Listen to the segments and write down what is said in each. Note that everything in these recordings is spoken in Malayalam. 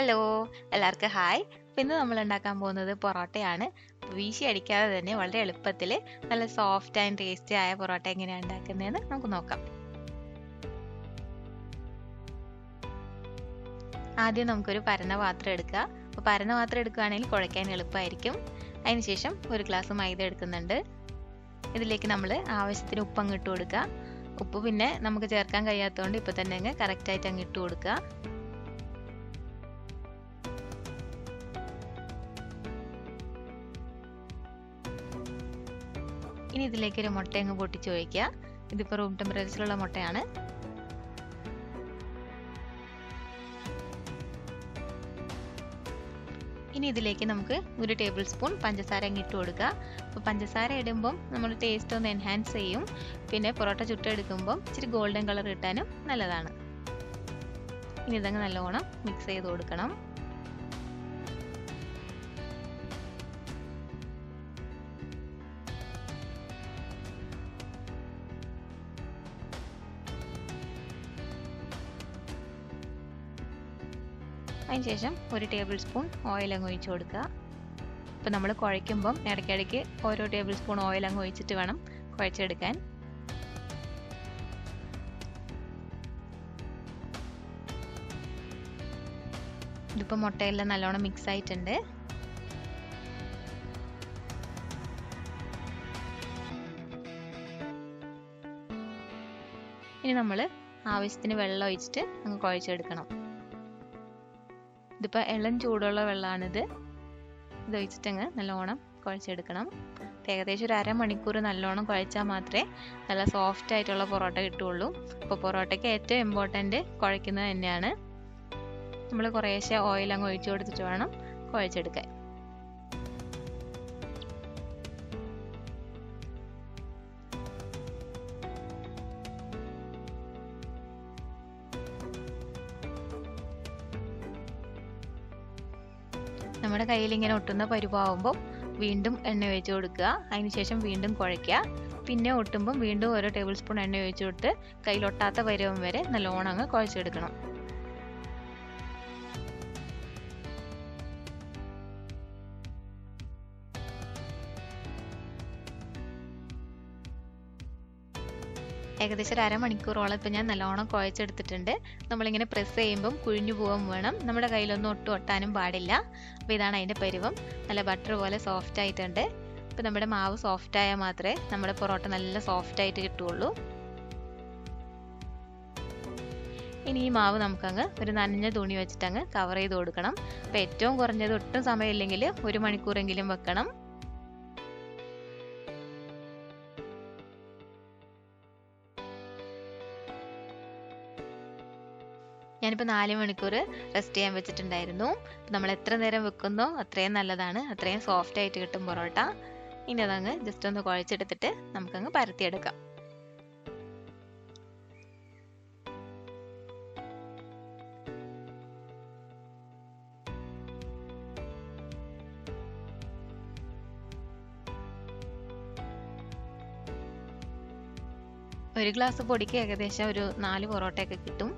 ഹലോ, എല്ലാവർക്കും ഹായ്. ഇന്ന് നമ്മൾ ഉണ്ടാക്കാൻ പോകുന്നത് പൊറോട്ടയാണ്. വീശി അടിക്കാതെ തന്നെ വളരെ എളുപ്പത്തിൽ നല്ല സോഫ്റ്റ് ആൻഡ് ടേസ്റ്റി ആയ പൊറോട്ട എങ്ങനെയാണ് ഉണ്ടാക്കുന്നതെന്ന് നമുക്ക് നോക്കാം. ആദ്യം നമുക്കൊരു പരന്ന പാത്രം എടുക്കുക. അപ്പോൾ പരന്ന പാത്രം എടുക്കുകയാണെങ്കിൽ കുഴയ്ക്കാൻ എളുപ്പമായിരിക്കും. അതിനുശേഷം ഒരു ഗ്ലാസ് മൈദ എടുക്കുന്നുണ്ട്. ഇതിലേക്ക് നമ്മൾ ആവശ്യത്തിന് ഉപ്പ് അങ്ങ് ഇട്ട് കൊടുക്കുക. ഉപ്പ് പിന്നെ നമുക്ക് ചേർക്കാൻ കഴിയാത്തതുകൊണ്ട് ഇപ്പോൾ തന്നെ അങ്ങ് കറക്റ്റായിട്ട് അങ്ങ് ഇട്ട് കൊടുക്കുക. ഇനി ഇതിലേക്ക് ഒരു മുട്ട അങ്ങ് പൊട്ടിച്ച് ഒഴിക്കുക. ഇതിപ്പോൾ റൂം ടെമ്പറേച്ചറിലുള്ള മുട്ടയാണ്. ഇനി ഇതിലേക്ക് നമുക്ക് 1 ടേബിൾ സ്പൂൺ പഞ്ചസാര അങ്ങ് ഇട്ട് കൊടുക്കുക. അപ്പോൾ പഞ്ചസാര ഇടുമ്പം നമ്മൾ ടേസ്റ്റ് ഒന്ന് എൻഹാൻസ് ചെയ്യും. പിന്നെ പൊറോട്ട ചുട്ടെടുക്കുമ്പം ഇച്ചിരി ഗോൾഡൻ കളർ കിട്ടാനും നല്ലതാണ്. ഇനി ഇതങ്ങ് നല്ലോണം മിക്സ് ചെയ്ത് കൊടുക്കണം. അതിനുശേഷം 1 ടേബിൾ സ്പൂൺ ഓയിൽ അങ്ങ് ഒഴിച്ചു കൊടുക്കുക. ഇപ്പോൾ നമ്മൾ കുഴയ്ക്കുമ്പം ഇടയ്ക്കിടയ്ക്ക് ഓരോ ടേബിൾ സ്പൂൺ ഓയിൽ അങ്ങ് ഒഴിച്ചിട്ട് വേണം കുഴച്ചെടുക്കാൻ. ഇതിപ്പോൾ മുട്ടയെല്ലാം നല്ലോണം മിക്സ് ആയിട്ടുണ്ട്. ഇനി നമ്മൾ ആവശ്യത്തിന് വെള്ളം ഒഴിച്ചിട്ട് അങ്ങ് കുഴച്ചെടുക്കണം. ഇതിപ്പോൾ ഇളം ചൂടുള്ള വെള്ളമാണിത്. ഇത് ഒഴിച്ചിട്ടങ്ങ് നല്ലോണം കുഴച്ചെടുക്കണം. ഏകദേശം ഒരു അരമണിക്കൂർ നല്ലോണം കുഴച്ചാൽ മാത്രമേ നല്ല സോഫ്റ്റ് ആയിട്ടുള്ള പൊറോട്ട കിട്ടുള്ളൂ. അപ്പോൾ പൊറോട്ടയ്ക്ക് ഏറ്റവും ഇമ്പോർട്ടൻറ്റ് കുഴയ്ക്കുന്നത് തന്നെയാണ്. നമ്മൾ കുറേശ്ശെ ഓയിൽ അങ്ങ് ഒഴിച്ചു കൊടുത്തിട്ട് വേണം കുഴച്ചെടുക്കാൻ. നമ്മുടെ കയ്യിൽ ഇങ്ങനെ ഒട്ടുന്ന പരുവാകുമ്പോൾ വീണ്ടും എണ്ണ ഒഴിച്ച് കൊടുക്കുക. അതിനുശേഷം വീണ്ടും കുഴയ്ക്കുക. പിന്നെ ഒട്ടുമ്പം വീണ്ടും 1 ടേബിൾ സ്പൂൺ എണ്ണ ഒഴിച്ച് കൊടുത്ത് കയ്യിലൊട്ടാത്ത പരുവം വരെ നല്ലോണം അങ്ങ് കുഴച്ചെടുക്കണം. ഏകദേശം ഒരു അരമണിക്കൂറോളം ഇപ്പം ഞാൻ നല്ലോണം കുഴച്ചെടുത്തിട്ടുണ്ട്. നമ്മളിങ്ങനെ പ്രസ് ചെയ്യുമ്പം കുഴിഞ്ഞു പോകാൻ വേണം. നമ്മുടെ കയ്യിലൊന്നും ഒട്ടും ഒട്ടാനും പാടില്ല. അപ്പോൾ ഇതാണ് അതിൻ്റെ പരുവം. നല്ല ബട്ടർ പോലെ സോഫ്റ്റ് ആയിട്ടുണ്ട്. ഇപ്പം നമ്മുടെ മാവ് സോഫ്റ്റ് ആയാൽ മാത്രമേ നമ്മുടെ പൊറോട്ട നല്ല സോഫ്റ്റ് ആയിട്ട് കിട്ടുള്ളൂ. ഇനി ഈ മാവ് നമുക്കങ്ങ് ഒരു നനഞ്ഞ തുണി വെച്ചിട്ടങ്ങ് കവർ ചെയ്ത് കൊടുക്കണം. അപ്പോൾ ഏറ്റവും കുറഞ്ഞത് ഒട്ടും സമയമില്ലെങ്കിൽ 1 മണിക്കൂറെങ്കിലും വെക്കണം. ഞാനിപ്പോൾ 4 മണിക്കൂർ റെസ്റ്റ് ചെയ്യാൻ വെച്ചിട്ടുണ്ടായിരുന്നു. നമ്മൾ എത്ര നേരം വെക്കുന്നോ അത്രയും നല്ലതാണ്. അത്രയും സോഫ്റ്റ് ആയിട്ട് കിട്ടും പൊറോട്ട. ഇനി അതങ്ങ് ജസ്റ്റ് ഒന്ന് കുഴച്ചെടുത്തിട്ട് നമുക്കങ്ങ് പരത്തിയെടുക്കാം. ഒരു ഗ്ലാസ് പൊടിക്ക് ഏകദേശം ഒരു 4 പൊറോട്ടയൊക്കെ കിട്ടും.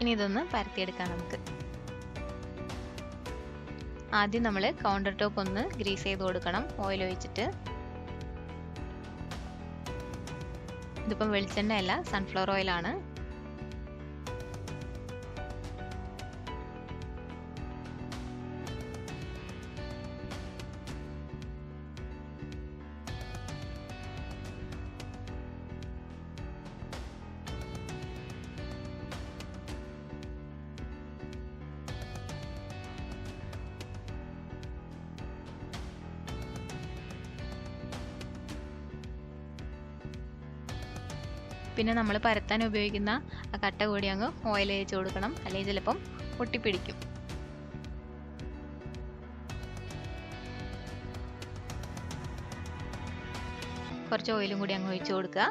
ഇനി ഇതൊന്ന് പരത്തിയെടുക്കാം നമുക്ക്. ആദ്യം നമ്മൾ കൗണ്ടർ ടോപ്പ് ഒന്ന് ഗ്രീസ് ചെയ്ത് കൊടുക്കണം ഓയിൽ ഒഴിച്ചിട്ട്. ഇതിപ്പം വെളിച്ചെണ്ണ അല്ല, സൺഫ്ലവർ ഓയിലാണ്. പിന്നെ നമ്മൾ പരത്താൻ ഉപയോഗിക്കുന്ന ആ കട്ട കൂടി അങ്ങ് ഓയിൽ ഒഴിച്ച് കൊടുക്കണം. അല്ലെങ്കിൽ ചിലപ്പം ഒട്ടിപ്പിടിക്കും. കുറച്ച് ഓയിലും കൂടി അങ്ങ് ഒഴിച്ചു കൊടുക്കുക.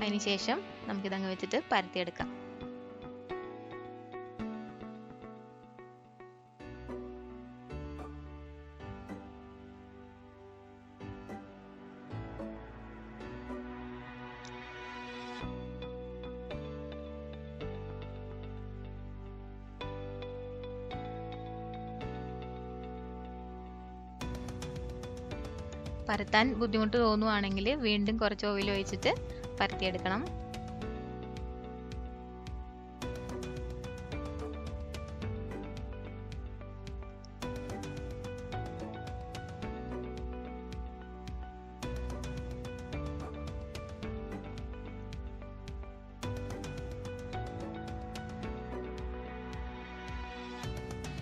അതിന് ശേഷം നമുക്കിതങ്ങ് വെച്ചിട്ട് പരത്തിയെടുക്കാം. പരത്താൻ ബുദ്ധിമുട്ട് തോന്നുവാണെങ്കിൽ വീണ്ടും കുറച്ച് ഓയിൽ ഒഴിച്ചിട്ട് പരത്തിയെടുക്കണം.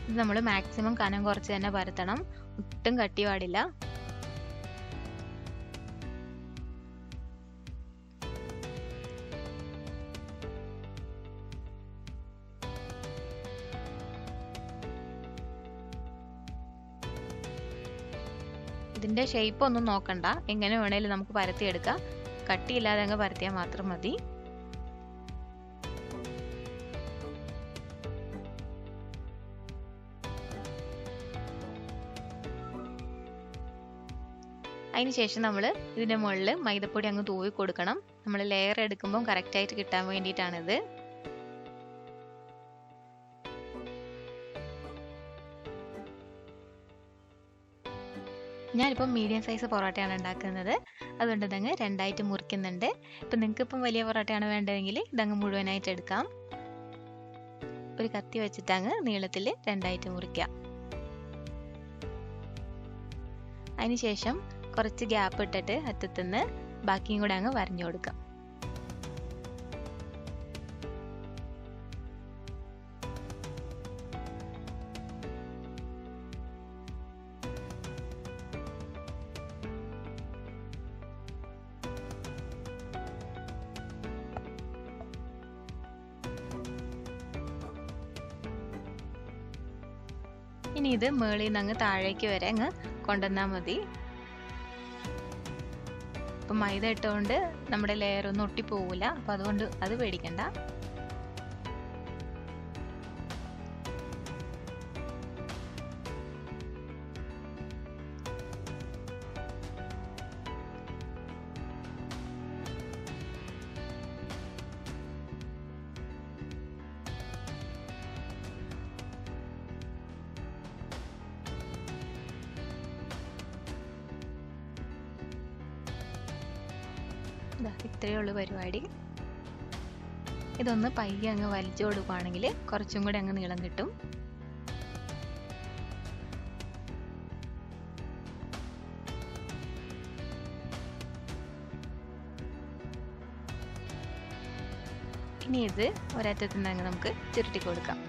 ഇത് നമ്മൾ മാക്സിമം കനം കുറച്ച് തന്നെ പരത്തണം, ഒട്ടും കട്ടി പാടില്ല. ഇതിന്റെ ഷേപ്പ് ഒന്നും നോക്കണ്ട, എങ്ങനെ വേണേലും നമുക്ക് പരത്തിയെടുക്കാം. കട്ടിയില്ലാതെ അങ്ങ് പരത്തിയാൽ മാത്രം മതി. അതിനുശേഷം നമ്മൾ ഇതിന്റെ മുകളിൽ മൈദപ്പൊടി അങ്ങ് തൂവി കൊടുക്കണം. നമ്മൾ ലെയർ എടുക്കുമ്പോൾ കറക്റ്റ് ആയിട്ട് കിട്ടാൻ വേണ്ടിയിട്ടാണിത്. ഞാനിപ്പം മീഡിയം സൈസ് പൊറോട്ടയാണ് ഉണ്ടാക്കുന്നത്. അതുകൊണ്ട് ഇതങ്ങ് രണ്ടായിട്ട് മുറിക്കുന്നുണ്ട്. ഇപ്പം നിങ്ങൾക്ക് ഇപ്പം വലിയ പൊറോട്ടയാണ് വേണ്ടതെങ്കിൽ ഇതങ്ങ് മുഴുവനായിട്ട് എടുക്കാം. ഒരു കത്തി വെച്ചിട്ട് അങ്ങ് നീളത്തിൽ രണ്ടായിട്ട് മുറിക്കാം. അതിനുശേഷം കുറച്ച് ഗ്യാപ്പ് ഇട്ടിട്ട് അറ്റത്തുനിന്ന് ബാക്കിയും കൂടെ അങ്ങ് വരഞ്ഞു കൊടുക്കാം. ഇനി ഇത് മേളിൽ നിന്ന് അങ്ങ് താഴേക്ക് വരെ അങ്ങ് കൊണ്ടുവന്നാൽ മതി. ഇപ്പം മൈദ ഇട്ടുകൊണ്ട് നമ്മുടെ ലെയർ ഒന്നും ഒട്ടിപ്പോവില്ല, അപ്പം അതുകൊണ്ട് അത് പേടിക്കണ്ട. ഇത്രയേ ഉള്ളൂ പരിപാടി. ഇതൊന്ന് പയ്യെ അങ്ങ് വലിച്ചു കൊടുക്കുകയാണെങ്കിൽ കുറച്ചും കൂടി അങ്ങ് നീളം കിട്ടും. ഇനി ഇത് ഒരറ്റത്തു നിന്ന് അങ്ങ് നമുക്ക് ചുരുട്ടി കൊടുക്കാം.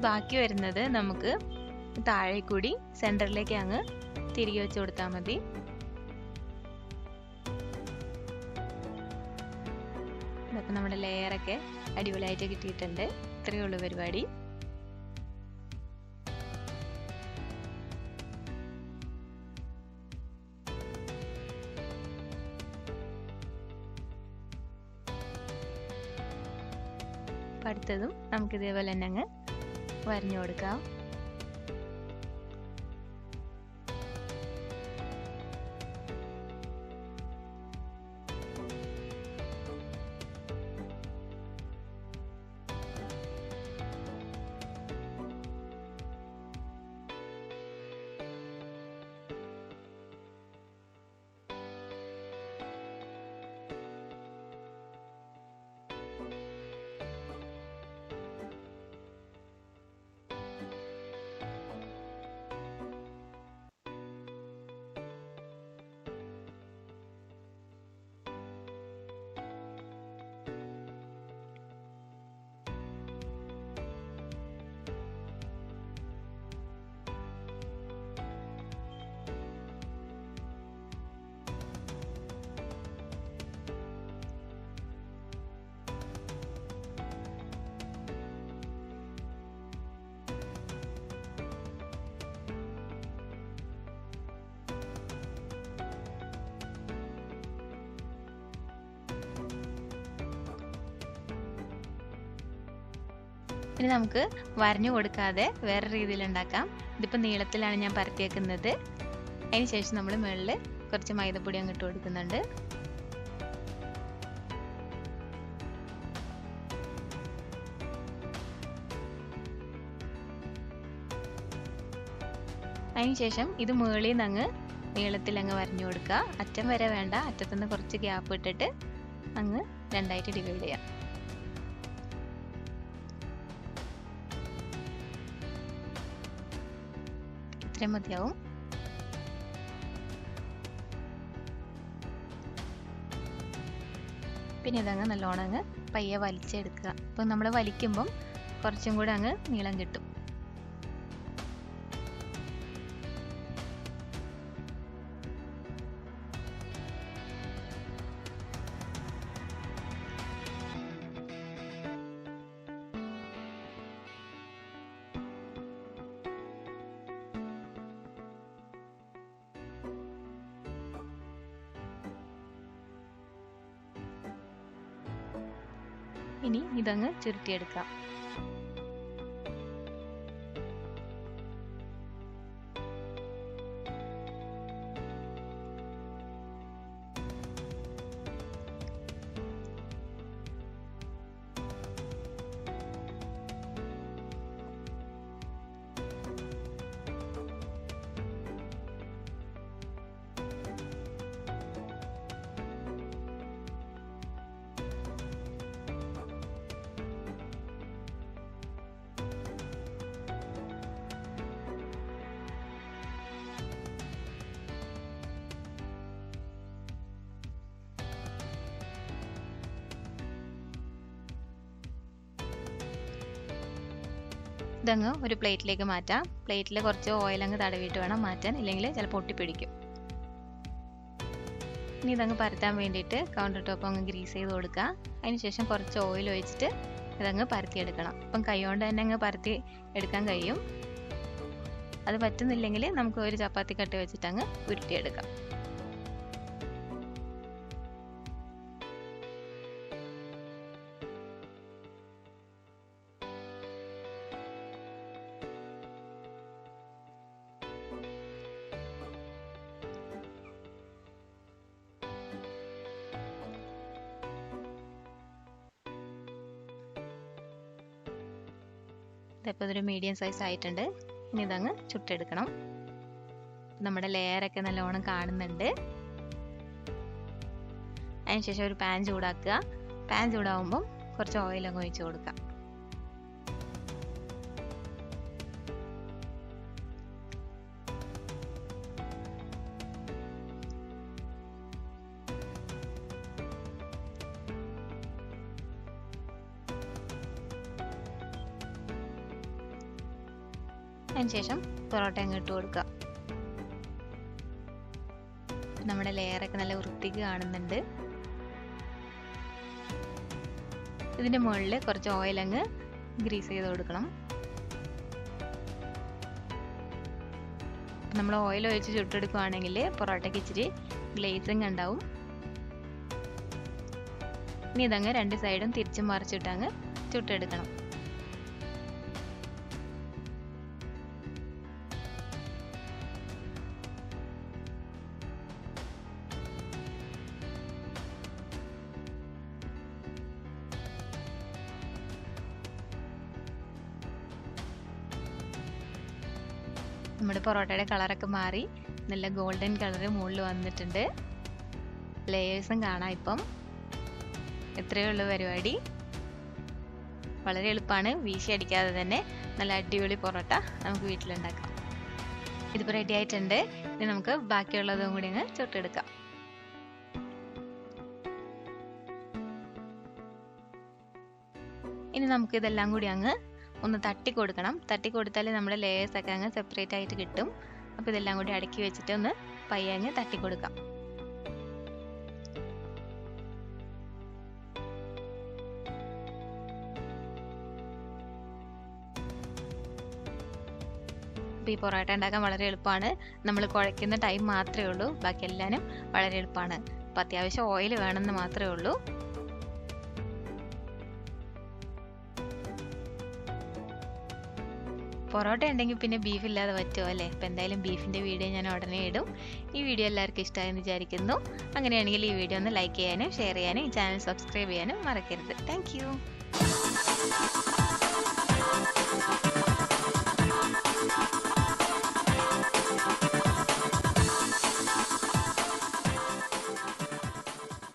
ബാക്കി വരുന്നത് നമുക്ക് താഴെ കൂടി സെന്ററിലേക്ക് അങ്ങ് തിരികെ വെച്ച് കൊടുത്താൽ മതി. അപ്പം നമ്മുടെ ലെയറൊക്കെ അടിപൊളിയായിട്ട് കിട്ടിയിട്ടുണ്ട്. ഇത്രയേ ഉള്ളൂ പരിപാടി. അടുത്തതും നമുക്ക് ഇതേപോലെ തന്നെ അങ്ങ് വരഞ്ഞു കൊടുക്കാം. ഇനി നമുക്ക് വരഞ്ഞു കൊടുക്കാതെ വേറെ രീതിയിൽ ഉണ്ടാക്കാം. ഇതിപ്പോൾ നീളത്തിലാണ് ഞാൻ പരത്തിയേക്കുന്നത്. അതിന് ശേഷം നമ്മൾ മുകളിൽ കുറച്ച് മൈദപ്പൊടി അങ്ങ് ഇട്ട് കൊടുക്കുന്നുണ്ട്. അതിനുശേഷം ഇത് മുകളിൽ നിന്ന് അങ്ങ് നീളത്തിൽ അങ്ങ് വരഞ്ഞു കൊടുക്കുക. അറ്റം വരെ വേണ്ട, അറ്റത്തുനിന്ന് കുറച്ച് ഗ്യാപ്പ് ഇട്ടിട്ട് അങ്ങ് രണ്ടായിട്ട് ഡിവൈഡ് ചെയ്യാം. ഇത്രയും മതിയാവും. പിന്നെ ഇതങ്ങ് നല്ലോണം അങ്ങ് പയ്യെ വലിച്ചെടുക്കുക. അപ്പം നമ്മൾ വലിക്കുമ്പം കുറച്ചും കൂടെ അങ്ങ് നീളം കിട്ടും. ഇനി ഇതങ്ങ് ചുരുട്ടിയെടുക്കാം. ഇതങ്ങ് ഒരു പ്ലേറ്റിലേക്ക് മാറ്റാം. പ്ലേറ്റിൽ കുറച്ച് ഓയിൽ അങ്ങ് തടവിയിട്ട് വേണം മാറ്റാൻ, ഇല്ലെങ്കിൽ ചിലപ്പോൾ ഒട്ടിപ്പിടിക്കും. ഇനി ഇതങ്ങ് പരത്താൻ വേണ്ടിയിട്ട് കൗണ്ടർ ടോപ്പ് അങ്ങ് ഗ്രീസ് ചെയ്ത് കൊടുക്കുക. അതിനുശേഷം കുറച്ച് ഓയിൽ ഒഴിച്ചിട്ട് ഇതങ്ങ് പരത്തിയെടുക്കണം. അപ്പം കൈ കൊണ്ട് തന്നെ അങ്ങ് പരത്തി എടുക്കാൻ കഴിയും. അത് പറ്റുന്നില്ലെങ്കിൽ നമുക്ക് ഒരു ചപ്പാത്തി കട്ട വെച്ചിട്ട് അങ്ങ് ഉരുട്ടിയെടുക്കാം. ഇപ്പോൾ ഇതൊരു മീഡിയം സൈസ് ആയിട്ടുണ്ട്. ഇനി ഇതങ്ങ് ചുട്ടെടുക്കണം. നമ്മുടെ ലെയറൊക്കെ നല്ലോണം കാണുന്നുണ്ട്. അതിനുശേഷം ഒരു പാൻ ചൂടാക്കുക. പാൻ ചൂടാവുമ്പം കുറച്ച് ഓയിൽ അങ്ങ് ഒഴിച്ച് കൊടുക്കാം. അതിനുശേഷം പൊറോട്ട അങ്ങ് ഇട്ട് കൊടുക്കുക. നമ്മുടെ ലെയറൊക്കെ നല്ല വൃത്തിക്ക് കാണുന്നുണ്ട്. ഇതിന്റെ മുകളിൽ കുറച്ച് ഓയിൽ അങ്ങ് ഗ്രീസ് ചെയ്ത് കൊടുക്കണം. നമ്മൾ ഓയിൽ ഒഴിച്ച് ചുട്ടെടുക്കുകയാണെങ്കിൽ പൊറോട്ടയ്ക്ക് ഇച്ചിരി ഗ്ലേസിങ് ഉണ്ടാവും. ഇനി ഇതങ്ങ് രണ്ട് സൈഡും തിരിച്ചും മറിച്ചിട്ട് അങ്ങ് ചുട്ടെടുക്കണം. നമ്മുടെ പൊറോട്ടയുടെ കളറൊക്കെ മാറി നല്ല ഗോൾഡൻ കളർ മുകളിൽ വന്നിട്ടുണ്ട്. ലേയേഴ്സും കാണാം. ഇപ്പം എത്രയേ ഉള്ളൂ പരിപാടി. വളരെ എളുപ്പമാണ്. വീശി അടിക്കാതെ തന്നെ നല്ല അടിപൊളി പൊറോട്ട നമുക്ക് വീട്ടിലുണ്ടാക്കാം. ഇതിപ്പോൾ റെഡി ആയിട്ടുണ്ട്. ഇനി നമുക്ക് ബാക്കിയുള്ളതും കൂടി അങ്ങ് ചുട്ടെടുക്കാം. ഇനി നമുക്ക് ഇതെല്ലാം കൂടി അങ്ങ് ഒന്ന് തട്ടി കൊടുക്കണം. തട്ടി കൊടുത്താൽ നമ്മുടെ ലേയേഴ്സ് ഒക്കെ അങ്ങ് സെപ്പറേറ്റ് ആയിട്ട് കിട്ടും. അപ്പോൾ ഇതെല്ലാം കൂടി അടക്കി വെച്ചിട്ട് ഒന്ന് പയ്യെ അങ്ങ് തട്ടി കൊടുക്കാം. അപ്പോൾ ഈ പൊറോട്ട ഉണ്ടാക്കാൻ വളരെ എളുപ്പമാണ്. നമ്മൾ കുഴയ്ക്കുന്ന ടൈം മാത്രമേ ഉള്ളൂ. ബാക്കി എല്ലാനും വളരെ എളുപ്പമാണ്. അപ്പോൾ അത്യാവശ്യം ഓയിൽ വേണമെന്ന് മാത്രമേ ഉള്ളൂ. പൊറോട്ട ഉണ്ടെങ്കിൽ പിന്നെ ബീഫ് ഇല്ലാതെ പറ്റുമോ അല്ലേ? അപ്പോൾ എന്തായാലും ബീഫിൻ്റെ വീഡിയോ ഞാൻ ഉടനെ ഇടും. ഈ വീഡിയോ എല്ലാവർക്കും ഇഷ്ടമായെന്ന് വിചാരിക്കുന്നു. അങ്ങനെയാണെങ്കിൽ ഈ വീഡിയോ ഒന്ന് ലൈക്ക് ചെയ്യാനും ഷെയർ ചെയ്യാനും ഈ ചാനൽ സബ്സ്ക്രൈബ് ചെയ്യാനും മറക്കരുത്. താങ്ക്